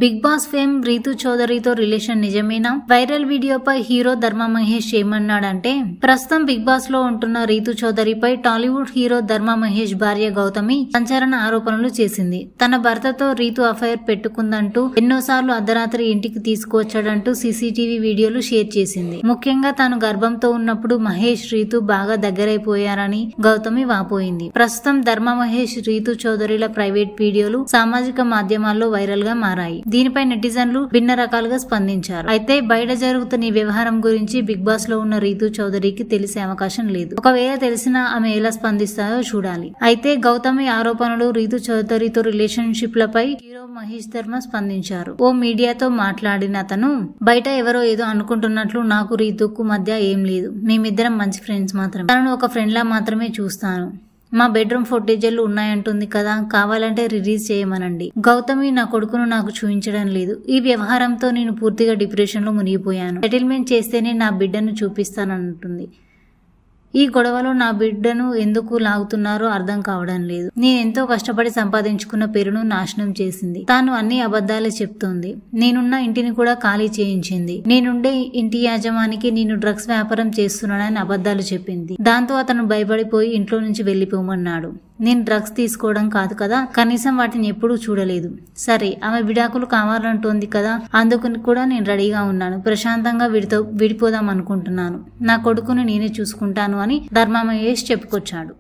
Big boss fame Ritu చౌదరితో relation నిజమేనా? Viral వీడియోపై హీరో ధర్మ మహేష్ ఏమన్నాడంటే, ప్రస్తుతం బిగ్ బాస్ లో ఉంటున్న రీతు చౌదరిపై టాలీవుడ్ హీరో ధర్మ మహేష్ భార్య గౌతమి సంచలన ఆరోపణలు చేసింది. తన భర్తతో రీతు అఫైర్ పెట్టుకుందంటూ ఎన్నోసార్లు అర్ధరాత్రి ఇంటికి తీసుకువచ్చాడంటూ సీసీటీవీ వీడియోలు షేర్ చేసింది. ముఖ్యంగా తాను గర్భంతో ఉన్నప్పుడు మహేష్ రీతు బాగా దగ్గరైపోయారని గౌతమి వాపోయింది. ప్రస్తుతం ధర్మ మహేష్ రీతు చౌదరిల ప్రైవేట్ వీడియోలు సామాజిక మాధ్యమాల్లో వైరల్ గా మారాయి. దీనిపై నెటిజన్లు భిన్న రకాలుగా స్పందించారు. అయితే బయట జరుగుతున్న ఈ వ్యవహారం గురించి బిగ్ బాస్ లో ఉన్న రీతు చౌదరికి తెలిసే అవకాశం లేదు. ఒకవేళ తెలిసినా ఆమె ఎలా స్పందిస్తారో చూడాలి. అయితే గౌతమి ఆరోపణలు రీతు చౌదరితో రిలేషన్షిప్ లపై హీరో మహేష్ ధర్మ స్పందించారు. ఓ మీడియాతో మాట్లాడిన అతను, బయట ఎవరో ఏదో అనుకుంటున్నట్లు నాకు రీతుకు మధ్య ఏం లేదు. మేమిద్దరం మంచి ఫ్రెండ్స్ మాత్రమే. తనను ఒక ఫ్రెండ్ లా మాత్రమే చూస్తాను. మా బెడ్రూమ్ ఫుటేజీలు ఉన్నాయంటుంది కదా, కావాలంటే రిలీజ్ చేయమనండి. గౌతమి నా కొడుకును నాకు చూపించడం లేదు. ఈ వ్యవహారంతో నేను పూర్తిగా డిప్రెషన్ లో మునిగిపోయాను. సెటిల్మెంట్ చేస్తేనే నా బిడ్డను చూపిస్తానంటుంది. ఈ గొడవలో నా బిడ్డను ఎందుకు లాగుతున్నారో అర్థం కావడం లేదు. నేనెంతో కష్టపడి సంపాదించుకున్న పేరును నాశనం చేసింది. తాను అన్ని అబద్ధాలే చెప్తోంది. నేనున్న ఇంటిని కూడా ఖాళీ చేయించింది. నేనుండే ఇంటి యాజమానికి నేను డ్రగ్స్ వ్యాపారం చేస్తున్నానని అబద్ధాలు చెప్పింది. దాంతో అతను భయపడిపోయి ఇంట్లో నుంచి వెళ్లిపోమన్నాడు. నేను డ్రగ్స్ తీసుకోవడం కాదు కదా, కనీసం వాటిని ఎప్పుడూ చూడలేదు. సరే, ఆమె విడాకులు కావాలంటోంది కదా, అందుకు కూడా నేను రెడీగా ఉన్నాను. ప్రశాంతంగా విడిపోదాం అనుకుంటున్నాను. నా కొడుకును నేనే చూసుకుంటాను అని ధర్మ మహేష్ చెప్పుకొచ్చాడు.